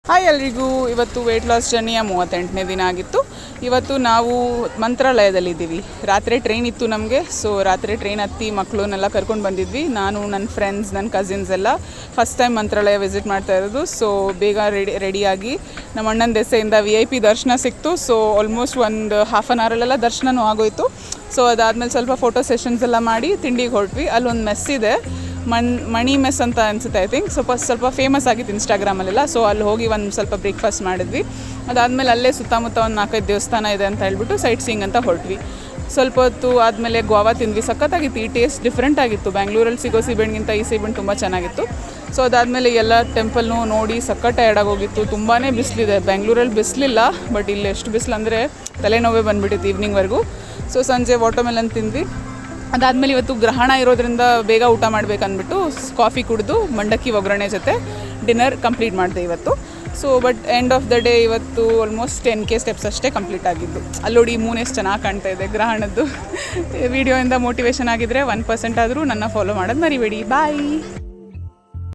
Hi ಎಲ್ರಿಗೂ. ಇವತ್ತು weight loss ಜರ್ನಿಯ 38ನೇ ದಿನ ಆಗಿತ್ತು. ಇವತ್ತು ನಾವು ಮಂತ್ರಾಲಯದಲ್ಲಿದ್ದೀವಿ. ರಾತ್ರಿ ಟ್ರೈನ್ ಇತ್ತು ನಮಗೆ. ಸೊ ರಾತ್ರಿ ಟ್ರೈನ್ ಹತ್ತಿ ಮಕ್ಕಳನ್ನೆಲ್ಲ ಕರ್ಕೊಂಡು ಬಂದಿದ್ವಿ. ನಾನು, ನನ್ನ ಫ್ರೆಂಡ್ಸ್, ನನ್ನ ಕಸಿನ್ಸ್ ಎಲ್ಲ ಫಸ್ಟ್ ಟೈಮ್ ಮಂತ್ರಾಲಯ ವಿಸಿಟ್ ಮಾಡ್ತಾ ಇರೋದು. ಸೊ ಬೇಗ ರೆಡಿಯಾಗಿ ನಮ್ಮ ಅಣ್ಣನ ದೆಸೆಯಿಂದ VIP ದರ್ಶನ ಸಿಕ್ತು. ಸೊ ಆಲ್ಮೋಸ್ಟ್ ಒಂದು ಹಾಫ್ ಆನ್ ಅವರಲ್ಲೆಲ್ಲ ದರ್ಶನವೂ ಆಗೋಯಿತು. ಸೊ ಅದಾದಮೇಲೆ ಸ್ವಲ್ಪ ಫೋಟೋ ಸೆಷನ್ಸ್ ಎಲ್ಲ ಮಾಡಿ ತಿಂಡಿಗೆ ಹೊರಟ್ವಿ. ಅಲ್ಲೊಂದು ಮೆಸ್ ಇದೆ, ಮಣಿ ಮೆಸ್ ಅಂತ ಅನಿಸುತ್ತೆ. ಐ ಥಿಂಕ್ ಸ್ವಲ್ಪ ಫೇಮಸ್ ಆಗಿತ್ತು ಇನ್ಸ್ಟಾಗ್ರಾಮಲ್ಲೆಲ್ಲ. ಸೊ ಅಲ್ಲಿ ಹೋಗಿ ಒಂದು ಸ್ವಲ್ಪ ಬ್ರೇಕ್ಫಾಸ್ಟ್ ಮಾಡಿದ್ವಿ. ಅದಾದಮೇಲೆ ಅಲ್ಲೇ ಸುತ್ತಮುತ್ತ ಒಂದು 4-5 ದೇವಸ್ಥಾನ ಇದೆ ಅಂತ ಹೇಳ್ಬಿಟ್ಟು ಸೈಟ್ ಸೀಯಿಂಗ್ ಅಂತ ಹೊರಟ್ವಿ. ಸ್ವಲ್ಪ ಹೊತ್ತು ಆದಮೇಲೆ ಗೋವಾ ತಿಂದ್ವಿ. ಸಖತ್ತಾಗಿತ್ತು. ಈ ಟೇಸ್ಟ್ ಡಿಫ್ರೆಂಟ್ ಆಗಿತ್ತು. ಬ್ಯಾಂಗ್ಳೂರಲ್ಲಿ ಸಿಗೋ ಸೀಬೆಣ್ಣಿಗಿಂತ ಈ ಸೀಬೆಣ್ಣು ತುಂಬ ಚೆನ್ನಾಗಿತ್ತು. ಸೊ ಅದಾದಮೇಲೆ ಎಲ್ಲ ಟೆಂಪಲ್ನೂ ನೋಡಿ ಸಖತ್ ಟಯರ್ಡಾಗಿ ಹೋಗಿತ್ತು. ತುಂಬಾ ಬಿಸಿಲಿದೆ. ಬ್ಯಾಂಗ್ಳೂರಲ್ಲಿ ಬಿಸಿಲಿಲ್ಲ, ಬಟ್ ಇಲ್ಲಿ ಎಷ್ಟು ಬಿಸಿಲು ಅಂದರೆ ತಲೆನೋವೇ ಬಂದುಬಿಟ್ಟಿತ್ತು ಈವ್ನಿಂಗ್ವರೆಗೂ. ಸೊ ಸಂಜೆ ವಾಟರ್ಮೆಲನ್ ತಿಂದ್ವಿ. ಅದಾದಮೇಲೆ ಇವತ್ತು ಗ್ರಹಣ ಇರೋದ್ರಿಂದ ಬೇಗ ಊಟ ಮಾಡಬೇಕಂದ್ಬಿಟ್ಟು ಕಾಫಿ ಕುಡಿದು ಮಂಡಕ್ಕಿ ಒಗ್ಗರಣೆ ಜೊತೆ ಡಿನ್ನರ್ ಕಂಪ್ಲೀಟ್ ಮಾಡಿದೆ ಇವತ್ತು. So but end of the day ಇವತ್ತು ಆಲ್ಮೋಸ್ಟ್ 10K ಸ್ಟೆಪ್ಸ್ ಅಷ್ಟೇ ಕಂಪ್ಲೀಟ್ ಆಗಿದ್ದು. ಅಲ್ಲೋಡಿ ಮೂನ್ ಎಷ್ಟು ಚೆನ್ನಾಗಿ ಕಾಣ್ತಾ ಇದೆ ಗ್ರಹಣದ್ದು. ವಿಡಿಯೋಯಿಂದ ಮೋಟಿವೇಶನ್ ಆಗಿದ್ದರೆ 1% ಆದರೂ ನನ್ನ ಫಾಲೋ ಮಾಡೋದು ಮರಿಬೇಡಿ. ಬಾಯ್.